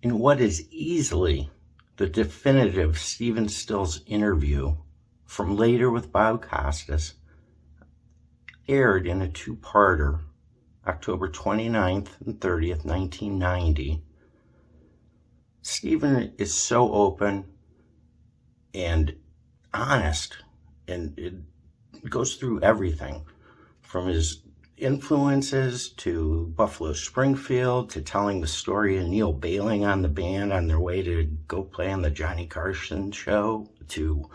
In what is easily the definitive Stephen Stills interview from Later with Bob Costas, aired in a two-parter, October 29th and 30th, 1990, Stephen is so open and honest, and it goes through everything from his influences to Buffalo Springfield to telling the story of Neil bailing on the band on their way to go play on the Johnny Carson show, to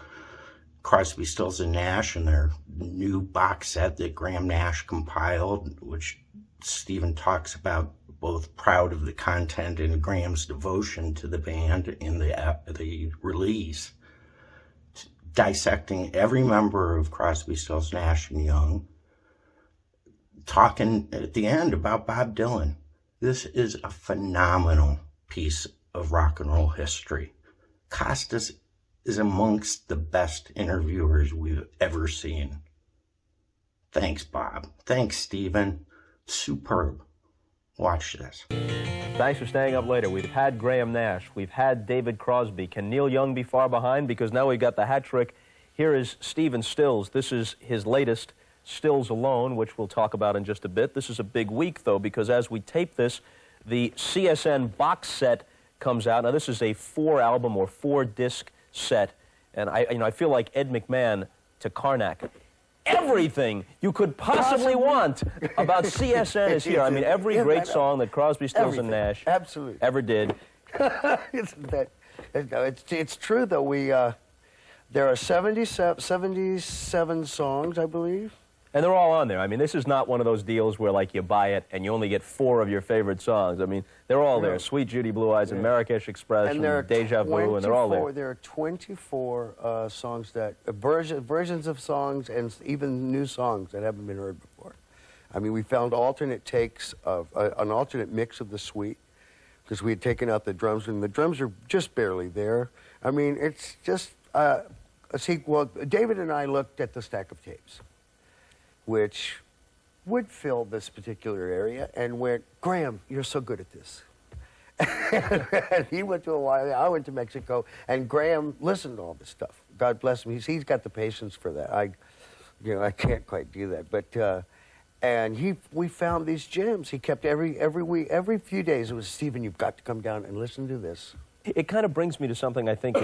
Crosby, Stills and Nash and their new box set that Graham Nash compiled, which Stephen talks about, both proud of the content and Graham's devotion to the band in the release, dissecting every member of Crosby, Stills, Nash and Young, talking at the end about Bob Dylan. This is a phenomenal piece of rock and roll history. Costas is amongst the best interviewers we've ever seen. Thanks, Bob. Thanks, Stephen. Superb. Watch this. Thanks for staying up later. We've had Graham Nash. We've had David Crosby. Can Neil Young be far behind? Because now we've got the hat trick. Here is Stephen Stills. This is his latest, Stills Alone, which we'll talk about in just a bit. This is a big week, though, because as we tape this, the CSN box set comes out. Now, this is a 4-album or 4-disc set, and I feel like Ed McMahon to Karnak. Everything you could possibly want about CSN is here. I mean, every great song that Crosby, Stills, and Nash ever did. Isn't that? It's true, though. There are 77 songs, I believe. And they're all on there. I mean, this is not one of those deals where, like, you buy it and you only get 4 of your favorite songs. I mean, they're all there. Sweet Judy Blue Eyes and Marrakesh Express and Deja Vu, and they're all there. There are 24 songs that, versions of songs and even new songs that haven't been heard before. I mean, we found alternate takes of, an alternate mix of the suite, because we had taken out the drums, and the drums are just barely there. I mean, it's just, well, David and I looked at the stack of tapes, which would fill this particular area, and went, Graham, you're so good at this. And he went to Hawaii, I went to Mexico, and Graham listened to all this stuff. God bless him, he's got the patience for that. I can't quite do that, but, and we found these gems. He kept every week, every few days, it was, Stephen, you've got to come down and listen to this. It kind of brings me to something I think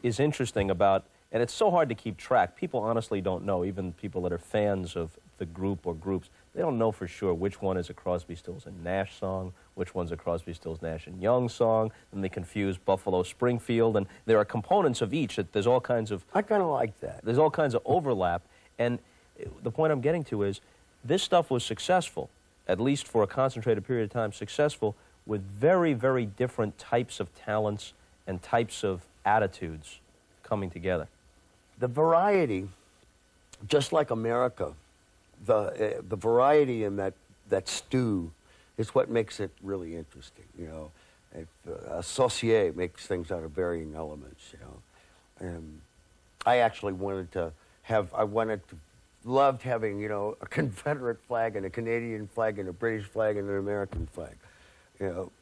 is interesting about, and it's so hard to keep track. People honestly don't know, even people that are fans of the group or groups, they don't know for sure which one is a Crosby, Stills and Nash song, which one's a Crosby, Stills, Nash and Young song, and they confuse Buffalo Springfield, and there are components of each that there's all kinds of... I kind of like that. There's all kinds of overlap, and the point I'm getting to is this stuff was successful, at least for a concentrated period of time, successful with very, very different types of talents and types of attitudes coming together. The variety, just like America, the variety in that stew is what makes it really interesting, you know. Saucier makes things out of varying elements, you know. And I actually loved having, you know, a Confederate flag and a Canadian flag and a British flag and an American flag, you know,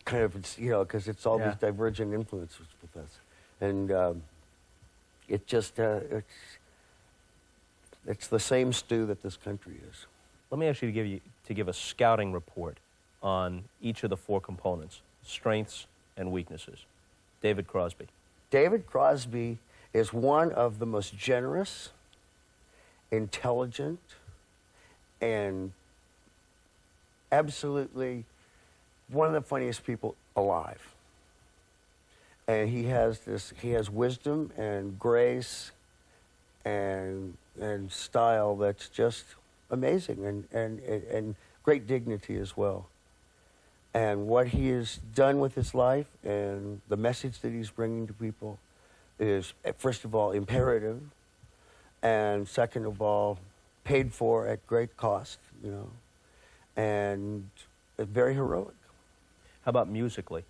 kind of, you know, because it's all these divergent influences with us. And it just, it's the same stew that this country is. Let me ask you to give a scouting report on each of the 4 components, strengths and weaknesses. David Crosby. David Crosby is one of the most generous, intelligent, and absolutely one of the funniest people alive. And he has wisdom and grace and style that's just amazing, and great dignity as well. And what he has done with his life and the message that he's bringing to people is, first of all, imperative, and second of all, paid for at great cost, you know, and very heroic. How about musically?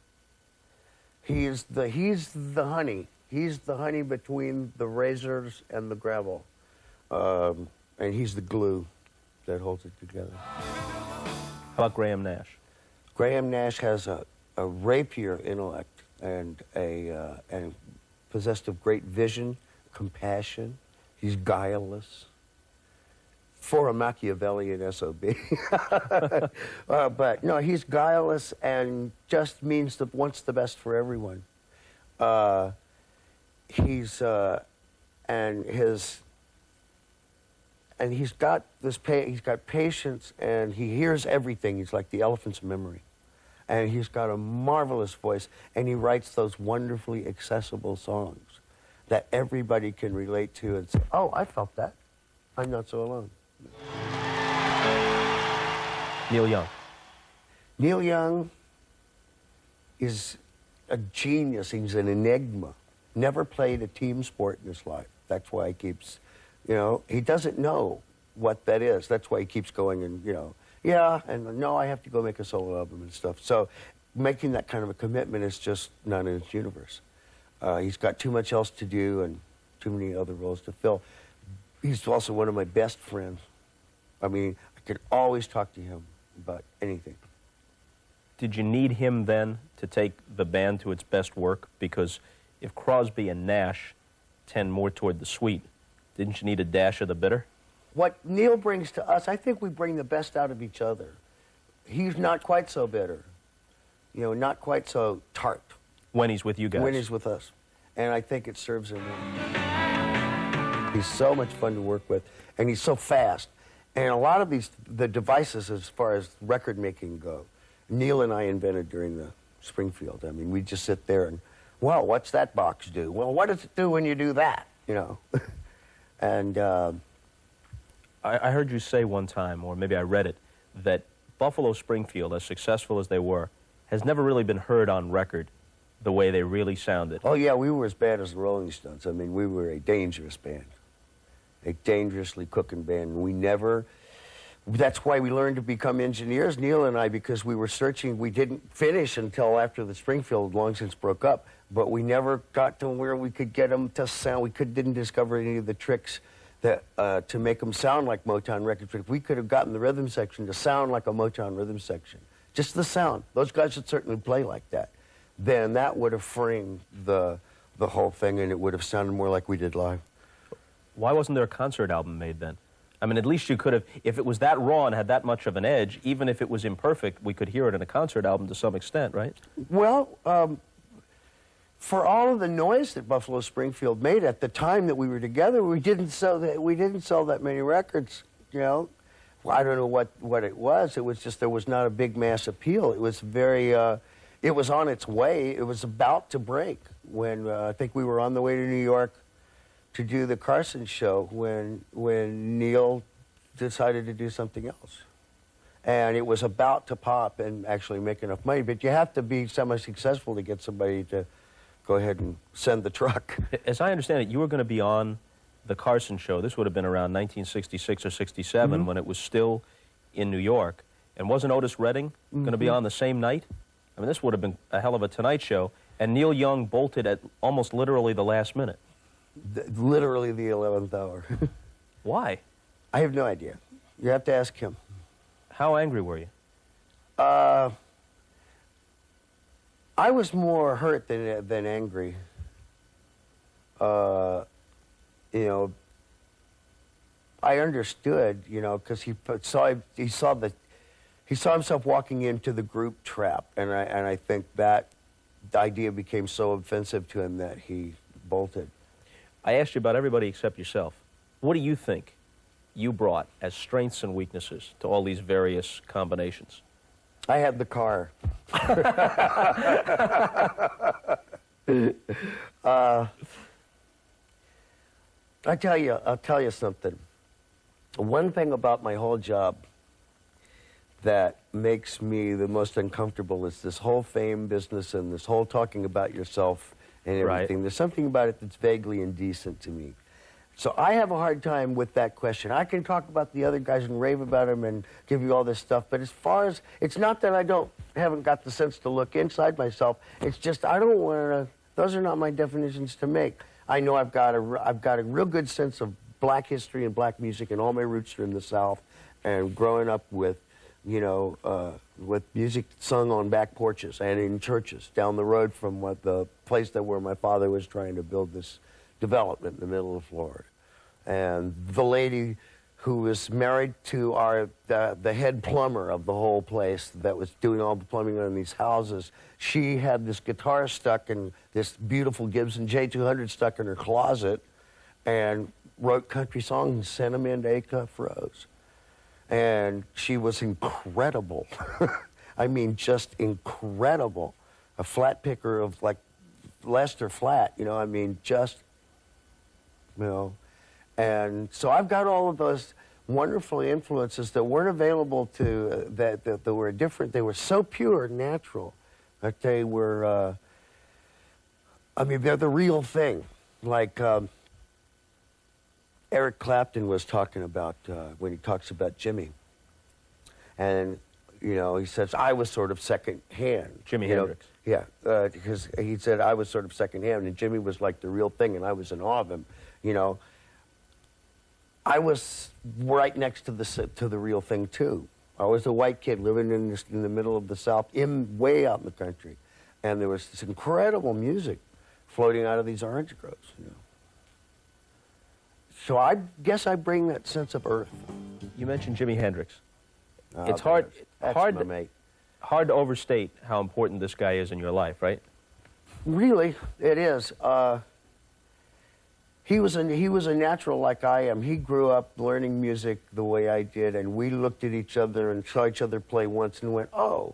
He's the honey. He's the honey between the razors and the gravel. And he's the glue that holds it together. How about Graham Nash? Graham Nash has rapier intellect and possessed of great vision, compassion. He's guileless. For a Machiavellian SOB. But no, he's guileless and just wants the best for everyone. He's got he's got patience, and he hears everything. He's like the elephant's memory. And he's got a marvelous voice, and he writes those wonderfully accessible songs that everybody can relate to and say, oh, I felt that. I'm not so alone. Neil Young. Neil Young is a genius. He's an enigma. Never played a team sport in his life. That's why he keeps, he doesn't know what that is. That's why he keeps going and, yeah, and no, I have to go make a solo album and stuff. So making that kind of a commitment is just not in his universe. He's got too much else to do and too many other roles to fill. He's also one of my best friends. I mean, I could always talk to him about anything. Did you need him then to take the band to its best work? Because if Crosby and Nash tend more toward the sweet, didn't you need a dash of the bitter? What Neil brings to us, I think we bring the best out of each other. He's not quite so bitter, not quite so tart. When he's with you guys? When he's with us. And I think it serves him well. He's so much fun to work with, and he's so fast. And a lot of the devices as far as record making go, Neil and I invented during the Springfield. I mean, we just sit there and, well, what's that box do? Well, what does it do when you do that, And I heard you say one time, or maybe I read it, that Buffalo Springfield, as successful as they were, has never really been heard on record the way they really sounded. Oh, yeah, we were as bad as the Rolling Stones. I mean, we were a dangerous band, a dangerously cooking band. That's why we learned to become engineers, Neil and I, because we were searching. We didn't finish until after the Springfield long since broke up, but we never got to where we could get them to sound. We didn't discover any of the tricks that to make them sound like Motown records. If we could have gotten the rhythm section to sound like a Motown rhythm section, just the sound, those guys would certainly play like that, then that would have framed the whole thing, and it would have sounded more like we did live. Why wasn't there a concert album made then? I mean, at least you could have, if it was that raw and had that much of an edge, even if it was imperfect, we could hear it in a concert album to some extent, right? Well, for all of the noise that Buffalo Springfield made at the time that we were together, we didn't sell that many records, Well, I don't know what it was. It was just there was not a big mass appeal. It was very, it was on its way. It was about to break when I think we were on the way to New York to do the Carson show when Neil decided to do something else. And it was about to pop and actually make enough money. But you have to be semi-successful to get somebody to go ahead and send the truck. As I understand it, you were going to be on the Carson show. This would have been around 1966 or 67 when it was still in New York. And wasn't Otis Redding going to be on the same night? I mean, this would have been a hell of a Tonight Show. And Neil Young bolted at almost literally the last minute. Literally the 11th hour. Why? I have no idea. You have to ask him. How angry were you? I was more hurt than angry. I understood, because he saw himself walking into the group trap, and I think that the idea became so offensive to him that he bolted. I asked you about everybody except yourself. What do you think you brought as strengths and weaknesses to all these various combinations? I had the car. I'll tell you something. One thing about my whole job that makes me the most uncomfortable is this whole fame business and this whole talking about yourself and everything. Right. There's something about it that's vaguely indecent to me. So I have a hard time with that question. I can talk about the other guys and rave about them and give you all this stuff, but as far as, it's not that I haven't got the sense to look inside myself. It's just I don't want to, those are not my definitions to make. I know I've got a real good sense of black history and black music, and all my roots are in the South, and growing up with you know, with music sung on back porches and in churches down the road from the place where my father was trying to build this development in the middle of Florida. And the lady who was married to the head plumber of the whole place that was doing all the plumbing on these houses, she had this guitar stuck in this beautiful Gibson J200 stuck in her closet and wrote country songs and sent them into Acuff Rose. And she was incredible. I mean, just incredible. A flat picker of like Lester Flat, you know, I mean, just, you know. And so I've got all of those wonderful influences that weren't available to, that were different. They were so pure and natural that they were, I mean, they're the real thing. Like Eric Clapton was talking about when he talks about Jimmy. And, you know, he says, I was sort of second hand. Jimi Hendrix. Yeah, because he said I was sort of second hand, and Jimmy was like the real thing, and I was in awe of him, you know. I was right next to the real thing too. I was a white kid living in the middle of the South, way out in the country, and there was this incredible music floating out of these orange groves. You know. So I guess I bring that sense of earth. You mentioned Jimi Hendrix. It's That's hard my mate. to overstate how important this guy is in your life, right? Really, it is. He was a natural like I am. He grew up learning music the way I did, and we looked at each other and saw each other play once and went, oh.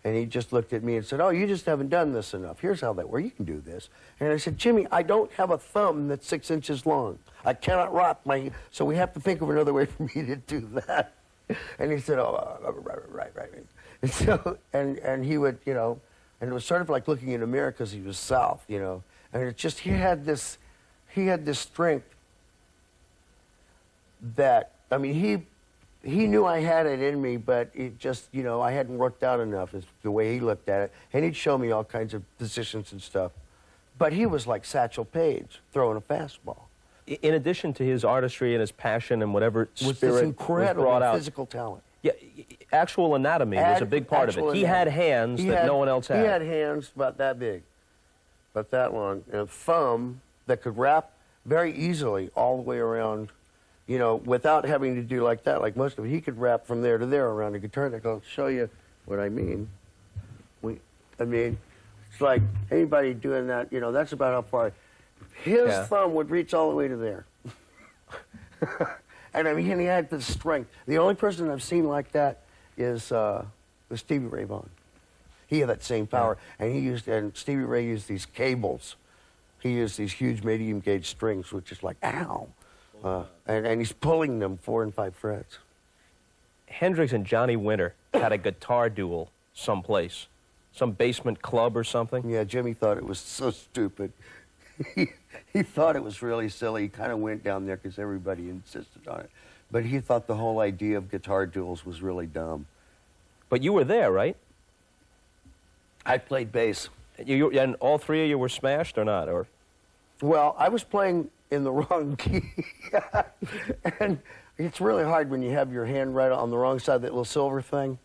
And he just looked at me and said, oh, you just haven't done this enough. Here's how that works. You can do this. And I said, Jimmy, I don't have a thumb that's 6 inches long. I cannot rock my, so we have to think of another way for me to do that. And he said, oh, right. And so, and he would, you know, and it was sort of like looking in a mirror because he was South, you know. And it just, he had this strength that, I mean, he knew I had it in me, but it just, you know, I hadn't worked out enough is the way he looked at it. And he'd show me all kinds of positions and stuff. But he was like Satchel Paige throwing a fastball. In addition to his artistry and his passion and whatever Was spirit this was incredible brought out, physical talent. yeah, actual anatomy was a big part of it. He had hands that no one else had. He had hands about that big, about that long, and a thumb that could wrap very easily all the way around, you know, without having to do like that, like most of it. He could wrap from there to there around a guitar neck. I'll show you what I mean. I mean, it's like anybody doing that, you know, that's about how far. His thumb would reach all the way to there. And I mean, he had the strength. The only person I've seen like that is Stevie Ray Vaughan. He had that same power, and Stevie Ray used these cables. He used these huge medium gauge strings, which is like, ow. And he's pulling them 4 and 5 frets. Hendrix and Johnny Winter had a guitar duel someplace, some basement club or something. Yeah, Jimmy thought it was so stupid. He thought it was really silly. He kind of went down there because everybody insisted on it. But he thought the whole idea of guitar duels was really dumb. But you were there, right? I played bass. And all three of you were smashed or not? Or well, I was playing in the wrong key. And it's really hard when you have your hand right on the wrong side of that little silver thing.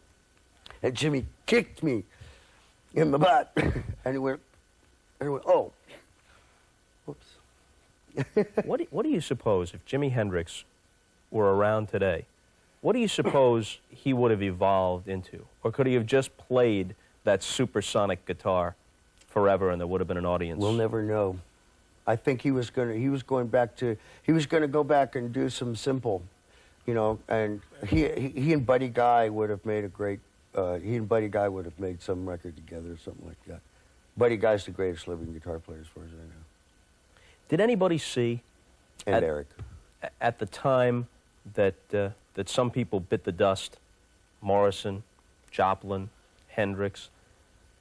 And Jimmy kicked me in the butt. And he went, oh. Whoops. what do you suppose, if Jimi Hendrix were around today, what do you suppose he would have evolved into? Or could he have just played that supersonic guitar forever and there would have been an audience? We'll never know. I think he was going to go back and do some simple, you know, and he and Buddy Guy would have made a great, he and Buddy Guy would have made some record together or something like that. Buddy Guy's the greatest living guitar player as far as I know. Did anybody see, Eric, at the time that some people bit the dust, Morrison, Joplin, Hendrix,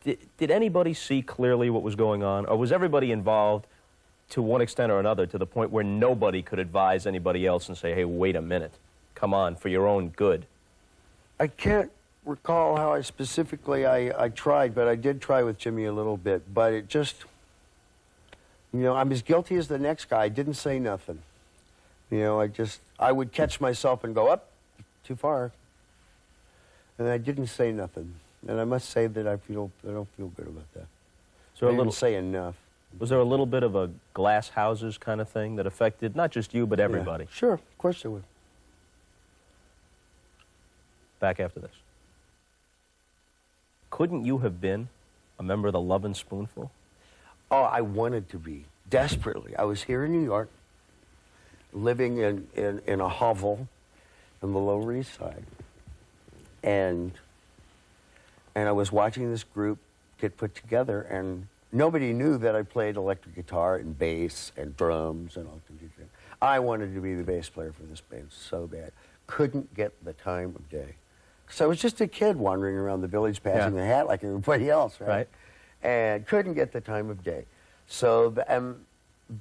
did anybody see clearly what was going on? Or was everybody involved to one extent or another to the point where nobody could advise anybody else and say, hey, wait a minute, come on, for your own good? I can't recall how I tried, but I did try with Jimmy a little bit. But it just, you know, I'm as guilty as the next guy. I didn't say nothing. You know, I would catch myself and go up too far. And I didn't say nothing. And I must say that I don't feel good about that. So I didn't say enough. Was there a little bit of a glass houses kind of thing that affected not just you, but everybody? Yeah. Sure, of course there would. Back after this. Couldn't you have been a member of the Lovin' Spoonful? Oh, I wanted to be, desperately. I was here in New York, living in a hovel on the Lower East Side. And I was watching this group get put together, and nobody knew that I played electric guitar and bass and drums and all kinds of things. I wanted to be the bass player for this band so bad. Couldn't get the time of day. So I was just a kid wandering around the village passing the hat like everybody else, right? And couldn't get the time of day. So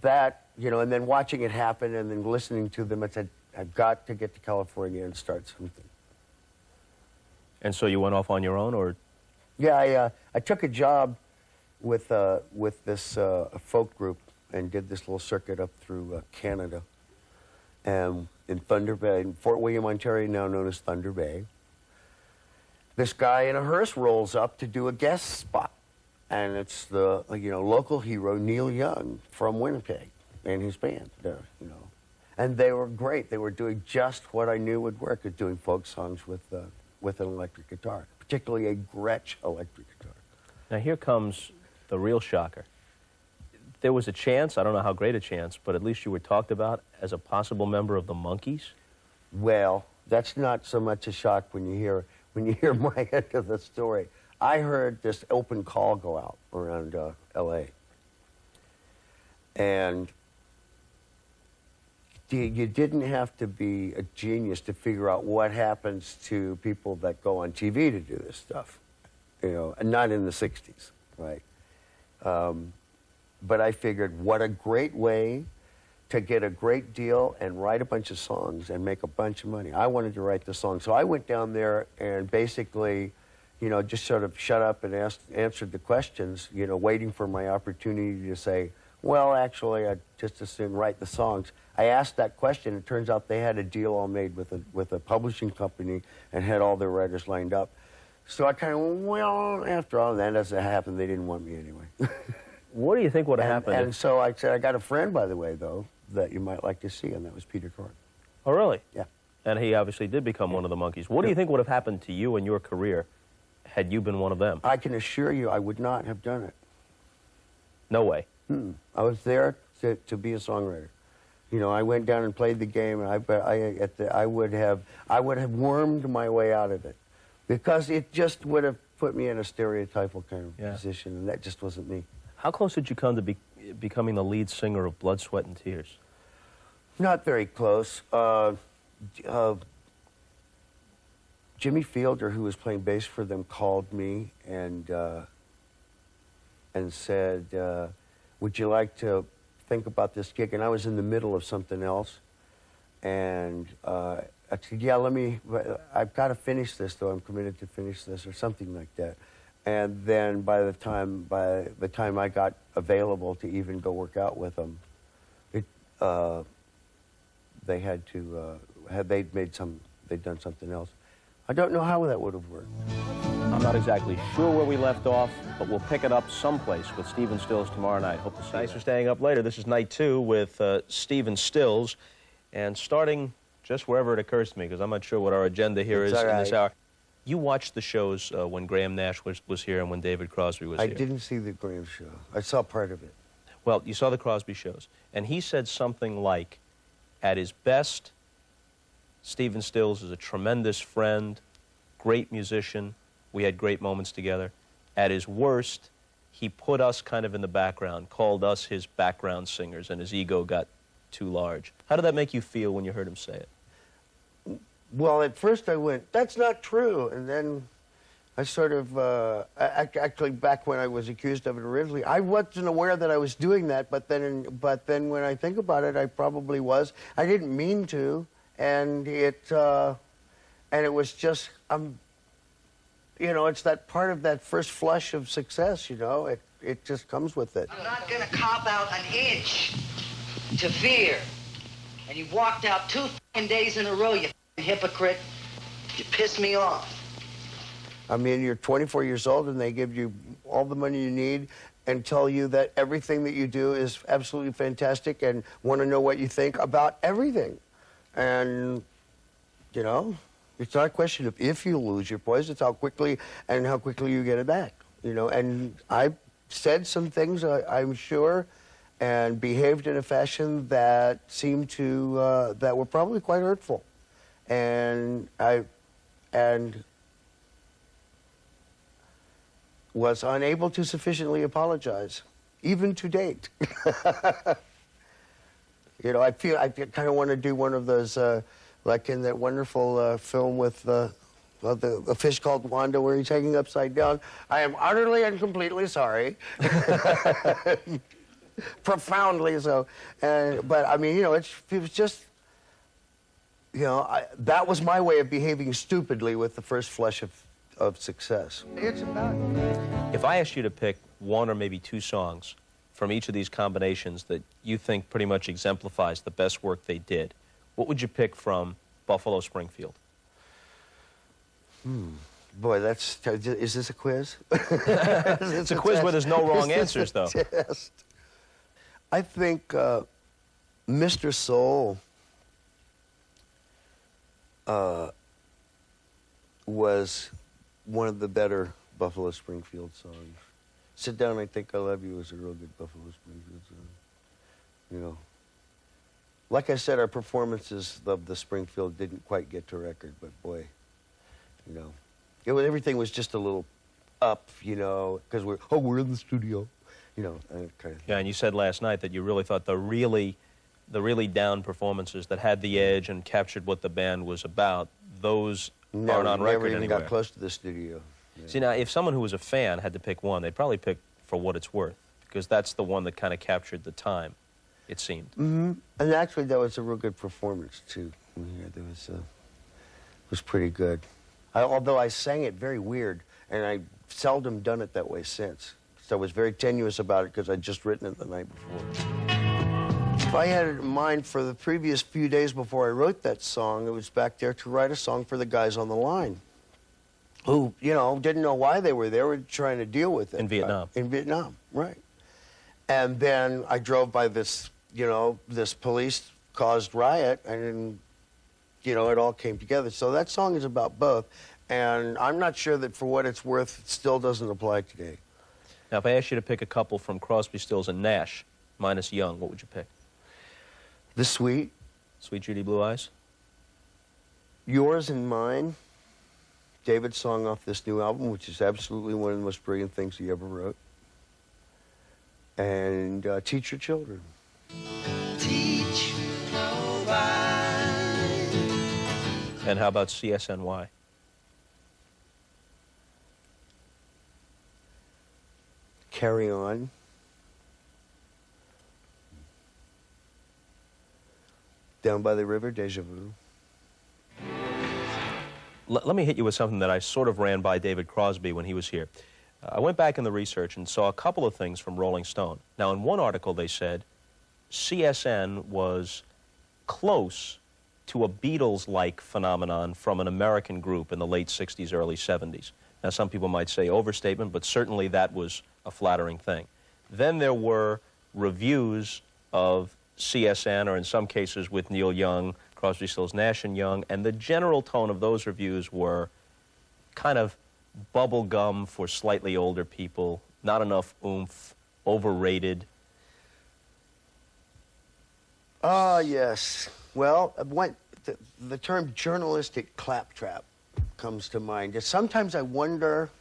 that, you know, and then watching it happen and then listening to them, I said, I've got to get to California and start something. And so you went off on your own, or? Yeah, I took a job with this folk group and did this little circuit up through Canada, and in Thunder Bay, in Fort William, Ontario, now known as Thunder Bay. This guy in a hearse rolls up to do a guest spot, and it's the local hero Neil Young from Winnipeg and his band there, you know, and they were great. They were doing just what I knew would work at doing folk songs with an electric guitar, particularly a Gretsch electric guitar. Now here comes the real shocker. There was a chance, I don't know how great a chance, but at least you were talked about as a possible member of the Monkees? Well, that's not so much a shock when you hear my end of the story. I heard this open call go out around L.A. And you didn't have to be a genius to figure out what happens to people that go on TV to do this stuff, you know, and not in the 60s, right? But I figured, what a great way to get a great deal and write a bunch of songs and make a bunch of money. I wanted to write the song. So I went down there and basically, you know, just sort of shut up and answered the questions, you know, waiting for my opportunity to say, well, actually, I just as soon write the songs. I asked that question. It turns out they had a deal all made with a publishing company and had all their writers lined up. So I kind of went, well, after all that doesn't happen, they didn't want me anyway. What do you think would have happened? And so I said, I got a friend, by the way, though, that you might like to see, and that was Peter Tork. Oh, really? Yeah. And he obviously did become one of the Monkees. What do you think would have happened to you and your career had you been one of them? I can assure you I would not have done it. No way. I was there to be a songwriter. You know, I went down and played the game, and I would have wormed my way out of it, because it just would have put me in a stereotypical kind of position, and that just wasn't me. How close did you come to becoming the lead singer of Blood, Sweat, and Tears? Not very close. Jimmy Fielder, who was playing bass for them, called me and said, would you like to think about this gig? And I was in the middle of something else. And I said, yeah, I've got to finish this, though. I'm committed to finish this, or something like that. And then by the time I got available to even go work out with them, they'd done something else. I don't know how that would have worked. I'm not exactly sure where we left off, but we'll pick it up someplace with Stephen Stills tomorrow night. Hope to see you. Thanks for staying up later. This is night 2 with Stephen Stills, and starting just wherever it occurs to me, because I'm not sure what our agenda here is in this hour. You watched the shows when Graham Nash was here and when David Crosby was here. I didn't see the Graham show. I saw part of it. Well, you saw the Crosby shows, and he said something like, at his best, Stephen Stills is a tremendous friend, great musician. We had great moments together. At his worst, he put us kind of in the background, called us his background singers, and his ego got too large. How did that make you feel when you heard him say it? Well, at first I went, that's not true. And then I sort of, actually back when I was accused of it originally, I wasn't aware that I was doing that, but then when I think about it, I probably was. I didn't mean to, and it was just, you know, it's that part of that first flush of success, you know, it just comes with it. I'm not gonna cop out an inch to fear. And you walked out 2 days in a row, you hypocrite. You pissed me off. I mean, you're 24 years old and they give you all the money you need and tell you that everything that you do is absolutely fantastic and want to know what you think about everything. And, you know, it's not a question of if you lose your poise, it's how quickly you get it back, you know. And I said some things, I'm sure, and behaved in a fashion that seemed to, that were probably quite hurtful. And was unable to sufficiently apologize, even to date. You know, I kind of want to do one of those, like in that wonderful film with a fish called Wanda, where he's hanging upside down. I am utterly and completely sorry. Profoundly so. But I mean, you know, it was just, you know, that was my way of behaving stupidly with the first flush of success. It's about... If I asked you to pick one or maybe two songs from each of these combinations that you think pretty much exemplifies the best work they did, what would you pick from Buffalo Springfield? Boy, is this a quiz? It's a quiz where there's no wrong answers, though. Test? I think Mr. Soul was one of the better Buffalo Springfield songs. Sit Down, I Think I Love You was a real good Buffalo Springfield song. You know, like I said, our performances of the Springfield didn't quite get to record, but boy, you know, everything was just a little up, you know, because we're in the studio, you know, kind of. Yeah, and you said last night that you really thought the really down performances that had the edge and captured what the band was about, those aren't on record never even anywhere. got close to the studio. Yeah. See, now, if someone who was a fan had to pick one, they'd probably pick For What It's Worth, because that's the one that kind of captured the time, it seemed. Mm-hmm. And actually, that was a real good performance, too. Yeah, there was, it was pretty good. Although I sang it very weird, and I've seldom done it that way since. So I was very tenuous about it because I'd just written it the night before. If I had it in mind for the previous few days before I wrote that song, it was back there to write a song for the guys on the line, who, you know, didn't know why they were there, were trying to deal with it. In Vietnam. In Vietnam, right. And then I drove by this, you know, this police-caused riot, and, you know, it all came together. So that song is about both, and I'm not sure that For What It's Worth it still doesn't apply today. Now, if I asked you to pick a couple from Crosby, Stills, and Nash, minus Young, what would you pick? The Sweet. Sweet Judy Blue Eyes? Yours and Mine. David's song off this new album, which is absolutely one of the most brilliant things he ever wrote. And Teach Your Children. Teach nobody. And how about CSNY? Carry On. Down by the River, Deja Vu. Let me hit you with something that I sort of ran by David Crosby when he was here. I went back in the research and saw a couple of things from Rolling Stone. Now, in one article, they said CSN was close to a Beatles-like phenomenon from an American group in the late 60s, early 70s. Now, some people might say overstatement, but certainly that was a flattering thing. Then there were reviews of CSN, or in some cases with Neil Young, Crosby, Stills, Nash and Young, and the general tone of those reviews were kind of bubblegum for slightly older people, not enough oomph, overrated. Ah, yes. Well, the term journalistic claptrap comes to mind. Sometimes I wonder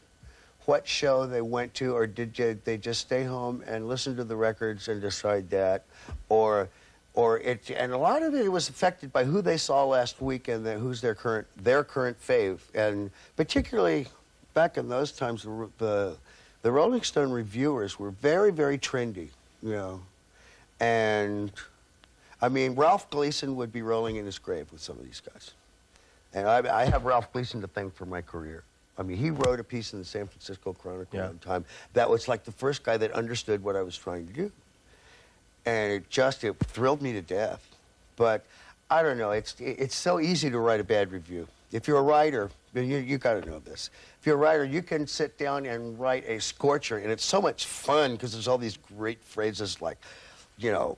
what show they went to, or did they just stay home and listen to the records and decide that, and a lot of it was affected by who they saw last week and who's their current fave, and particularly back in those times, the Rolling Stone reviewers were very, very trendy, you know, and I mean, Ralph Gleason would be rolling in his grave with some of these guys, and I have Ralph Gleason to thank for my career. I mean, he wrote a piece in the San Francisco Chronicle one time that was like the first guy that understood what I was trying to do. And it thrilled me to death. But I don't know, it's so easy to write a bad review. if you're a writer, you got to know this. If you're a writer, you can sit down and write a scorcher, and it's so much fun because there's all these great phrases like, you know,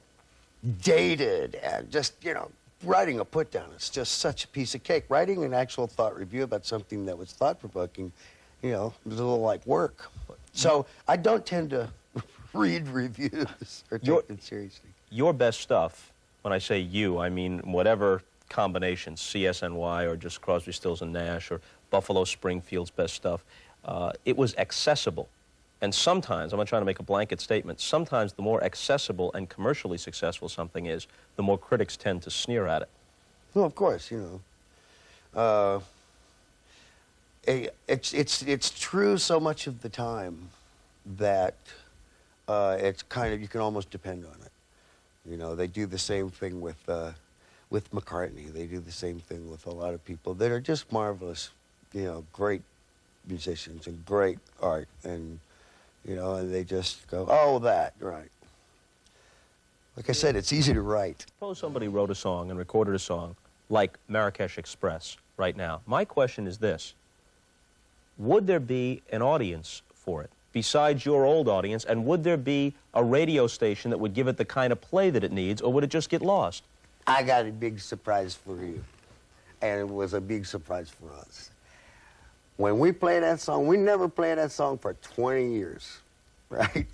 dated, and just, you know, writing a put down. It's just such a piece of cake. Writing an actual thought review about something that was thought-provoking, you know, was a little like work. So I don't tend to read reviews or take them seriously. Your best stuff, when I say you, I mean whatever combinations, CSNY or just Crosby, Stills and Nash or Buffalo Springfield's best stuff, it was accessible. And sometimes, I'm not trying to make a blanket statement, sometimes the more accessible and commercially successful something is, the more critics tend to sneer at it. Well, of course, you know. It's true so much of the time that it's kind of, you can almost depend on it. You know, they do the same thing with McCartney. They do the same thing with a lot of people that are just marvelous, you know, great musicians and great art, and you know, and they just go, oh, that, right. Like I said, it's easy to write. Suppose somebody wrote a song and recorded a song like Marrakesh Express right now. My question is this: would there be an audience for it besides your old audience, and would there be a radio station that would give it the kind of play that it needs, or would it just get lost? I got a big surprise for you, and it was a big surprise for us. When we play that song, we never played that song for 20 years, right?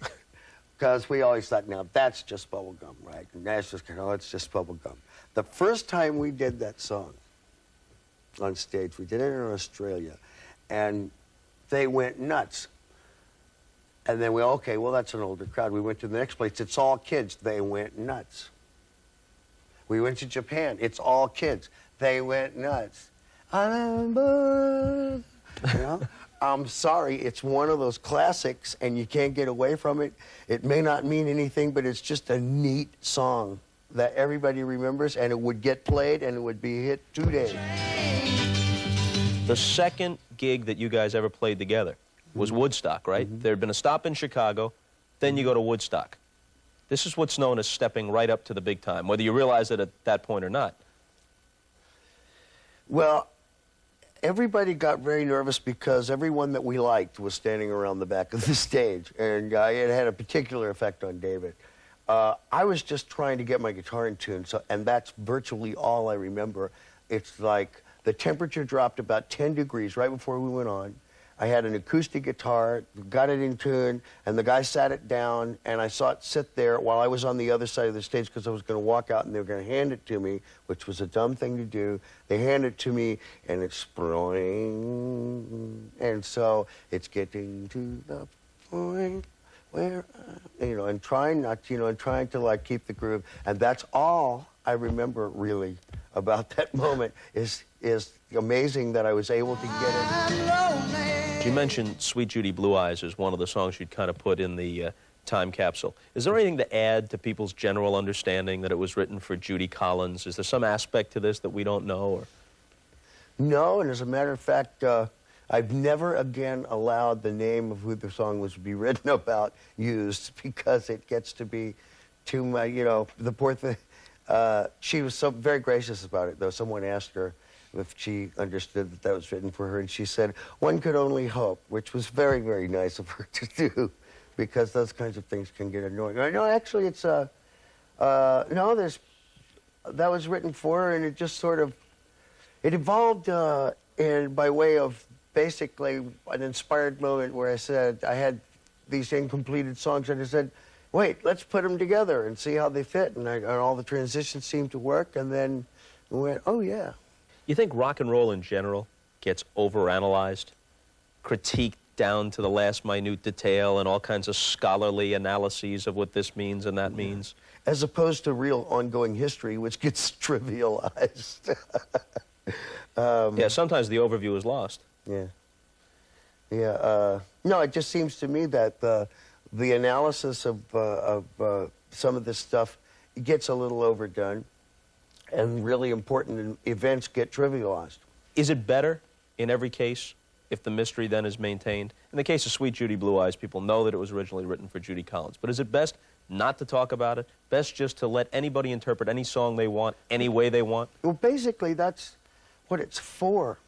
Because we always thought, now that's just bubblegum, right? And that's just, oh, it's just bubblegum. The first time we did that song on stage, we did it in Australia, and they went nuts. And then we, okay, well, that's an older crowd. We went to the next place. It's all kids. They went nuts. We went to Japan. It's all kids. They went nuts. You know? I'm sorry, it's one of those classics, and you can't get away from it. It may not mean anything, but it's just a neat song that everybody remembers, and it would get played, and it would be a hit today. The second gig that you guys ever played together was Woodstock, right? There had been a stop in Chicago, then you go to Woodstock. This is what's known as stepping right up to the big time, whether you realize it at that point or not. Well, everybody got very nervous because everyone that we liked was standing around the back of the stage, and it had a particular effect on David. I was just trying to get my guitar in tune, and that's virtually all I remember. It's like the temperature dropped about 10 degrees right before we went on. I had an acoustic guitar, got it in tune, and the guy sat it down, and I saw it sit there while I was on the other side of the stage because I was going to walk out and they were going to hand it to me, which was a dumb thing to do. They handed it to me, and it's spring, and so it's getting to the point where, you know, and trying not, you know, and trying to like keep the groove, and that's all I remember really about that moment is amazing that I was able to get it. You mentioned Sweet Judy Blue Eyes as one of the songs you'd kind of put in the time capsule. Is there anything to add to people's general understanding that it was written for Judy Collins? Is there some aspect to this that we don't know? Or? No, and as a matter of fact, I've never again allowed the name of who the song was to be written about used because it gets to be too much, you know, the poor thing. She was so very gracious about it, though. Someone asked her if she understood that that was written for her, and she said, one could only hope, which was very, very nice of her to do, because those kinds of things can get annoying. No, actually, it's, no, that was written for her, and it just sort of, it evolved by way of basically an inspired moment where I said, I had these incompleted songs, and I said, wait, let's put them together and see how they fit, and all the transitions seemed to work, and then we went, oh, yeah. You think rock and roll in general gets overanalyzed, critiqued down to the last minute detail, and all kinds of scholarly analyses of what this means and that means? As opposed to real ongoing history, which gets trivialized. Yeah, sometimes the overview is lost. Yeah. Yeah. No, it just seems to me that the analysis of some of this stuff gets a little overdone, and really important events get trivialized. Is it better in every case if the mystery then is maintained? In the case of Sweet Judy Blue Eyes, people know that it was originally written for Judy Collins. But is it best not to talk about it? Best just to let anybody interpret any song they want, any way they want? Well, basically, that's what it's for.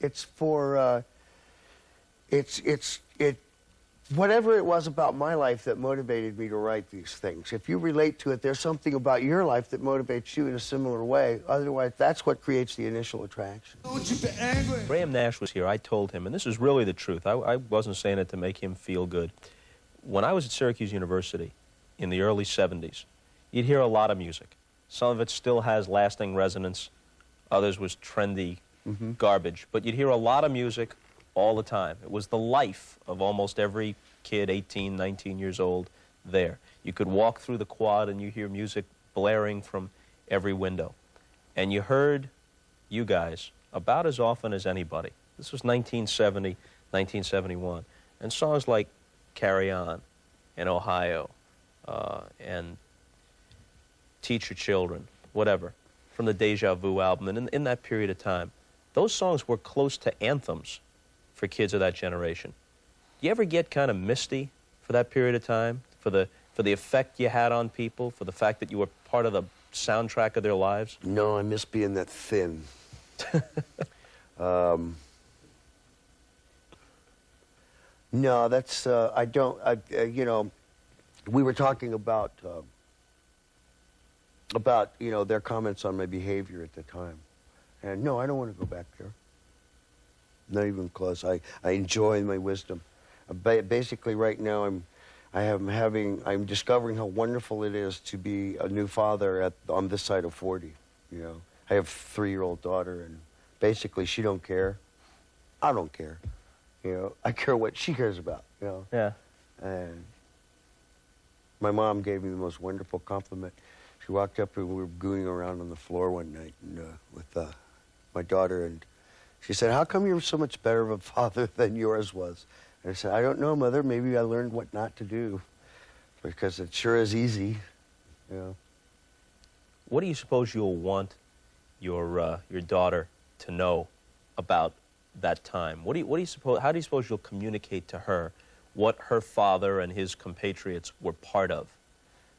It's for, whatever it was about my life that motivated me to write these things. If you relate to it, there's something about your life that motivates you in a similar way. Otherwise, that's what creates the initial attraction. Don't you be angry. Graham Nash was here. I told him, and this is really the truth. I wasn't saying it to make him feel good. When I was at Syracuse University in the early 70s, you'd hear a lot of music. Some of it still has lasting resonance. Others was trendy garbage. But you'd hear a lot of music all the time. It was the life of almost every kid, 18, 19 years old, there. You could walk through the quad and you hear music blaring from every window. And you heard you guys about as often as anybody. This was 1970, 1971. And songs like Carry On and Ohio and Teach Your Children, whatever, from the Deja Vu album. And in that period of time, those songs were close to anthems for kids of that generation. Do you ever get kind of misty for that period of time, for the effect you had on people, for the fact that you were part of the soundtrack of their lives? No, I miss being that thin. No, that's, I don't, you know, we were talking about, you know, their comments on my behavior at the time. And no, I don't want to go back there. Not even close. I enjoy my wisdom. Basically, right now, I'm discovering how wonderful it is to be a new father on this side of 40. You know, I have a 3-year-old daughter, and basically, she don't care. I don't care. You know, I care what she cares about. You know. Yeah. And my mom gave me the most wonderful compliment. She walked up and we were gooning around on the floor one night and, with my daughter, and she said, "How come you're so much better of a father than yours was?" And I said, "I don't know, Mother. Maybe I learned what not to do, because it sure is easy, you know." What do you suppose you'll want your daughter to know about that time? What do you suppose? How do you suppose you'll communicate to her what her father and his compatriots were part of?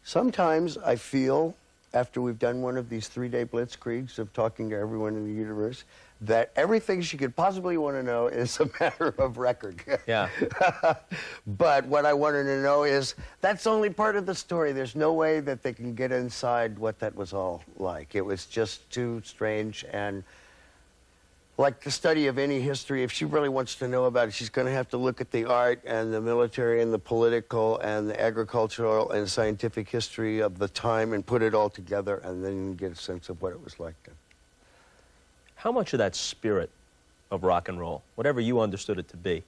Sometimes I feel, after we've done one of these 3-day blitzkriegs of talking to everyone in the universe, that everything she could possibly want to know is a matter of record. Yeah. But what I want her to know is that's only part of the story. There's no way that they can get inside what that was all like. It was just too strange, and like the study of any history, if she really wants to know about it, she's going to have to look at the art and the military and the political and the agricultural and scientific history of the time and put it all together and then get a sense of what it was like then. How much of that spirit of rock and roll, whatever you understood it to be,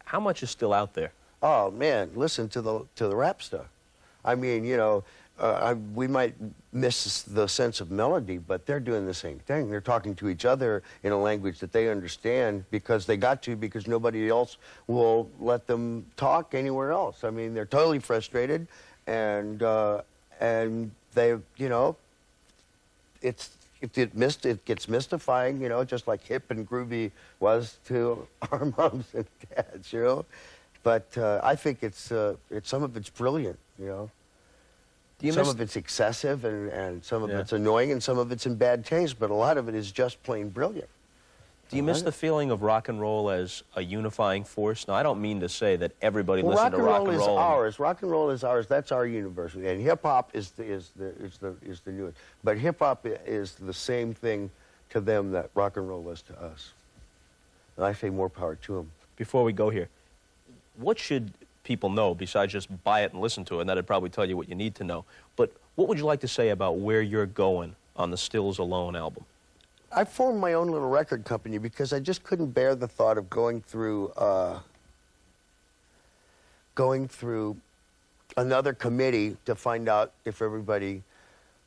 how much is still out there? Oh, man, listen to the rap stuff. I mean, you know, we might miss the sense of melody, but they're doing the same thing. They're talking to each other in a language that they understand because they got to, because nobody else will let them talk anywhere else. I mean, they're totally frustrated, and they, you know, it gets mystifying, you know, just like hip and groovy was to our moms and dads, you know. But I think it's some of it's brilliant, you know. Some of it's excessive, and some of it's annoying, and some of it's in bad taste, but a lot of it is just plain brilliant. Do you miss the feeling of rock and roll as a unifying force? Now, I don't mean to say that everybody listened to rock and roll. Rock and roll is ours. Rock and roll is ours. That's our university. And hip-hop is the newest. But hip-hop is the same thing to them that rock and roll is to us. And I say more power to them. Before we go here, what should people know besides just buy it and listen to it? And that'd probably tell you what you need to know. But what would you like to say about where you're going on the Stills Alone album? I formed my own little record company because I just couldn't bear the thought of going through another committee to find out if everybody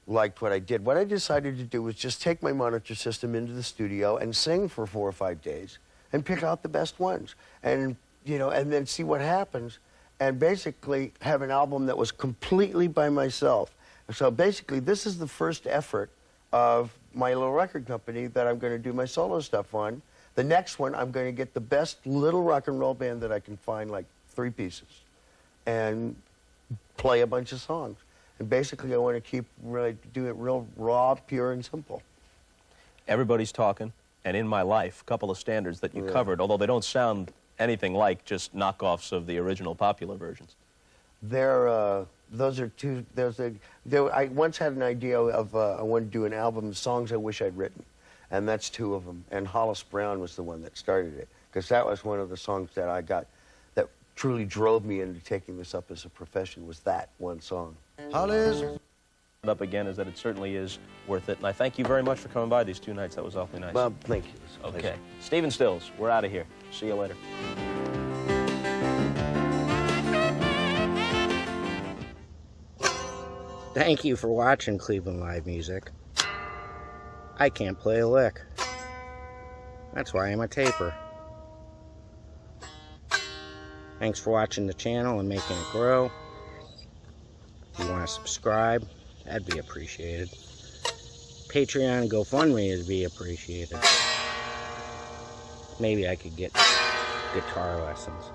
liked what I did. What I decided to do was just take my monitor system into the studio and sing for 4 or 5 days and pick out the best ones, and you know, and then see what happens, and basically have an album that was completely by myself. So basically, this is the first effort of my little record company that I'm going to do my solo stuff on. The next one, I'm going to get the best little rock and roll band that I can find, like 3 pieces, and play a bunch of songs. And basically, I want to do it real raw, pure, and simple. Everybody's talking. and In My Life, a couple of standards that you covered, although they don't sound anything like just knockoffs of the original popular versions. Those are two. I once had an idea of I wanted to do an album of songs I wish I'd written, and that's two of them. And Hollis Brown was the one that started it, because that was one of the songs that I got that truly drove me into taking this up as a profession, was that one song. Hollis. Up again is that it certainly is worth it, and I thank you very much for coming by these 2 nights. That was awfully nice. Well, thank you. Okay. Stephen Stills, we're out of here. See you later. Thank you for watching Cleveland Live Music. I can't play a lick. That's why I'm a taper. Thanks for watching the channel and making it grow. If you want to subscribe, that'd be appreciated. Patreon and GoFundMe would be appreciated. Maybe I could get guitar lessons.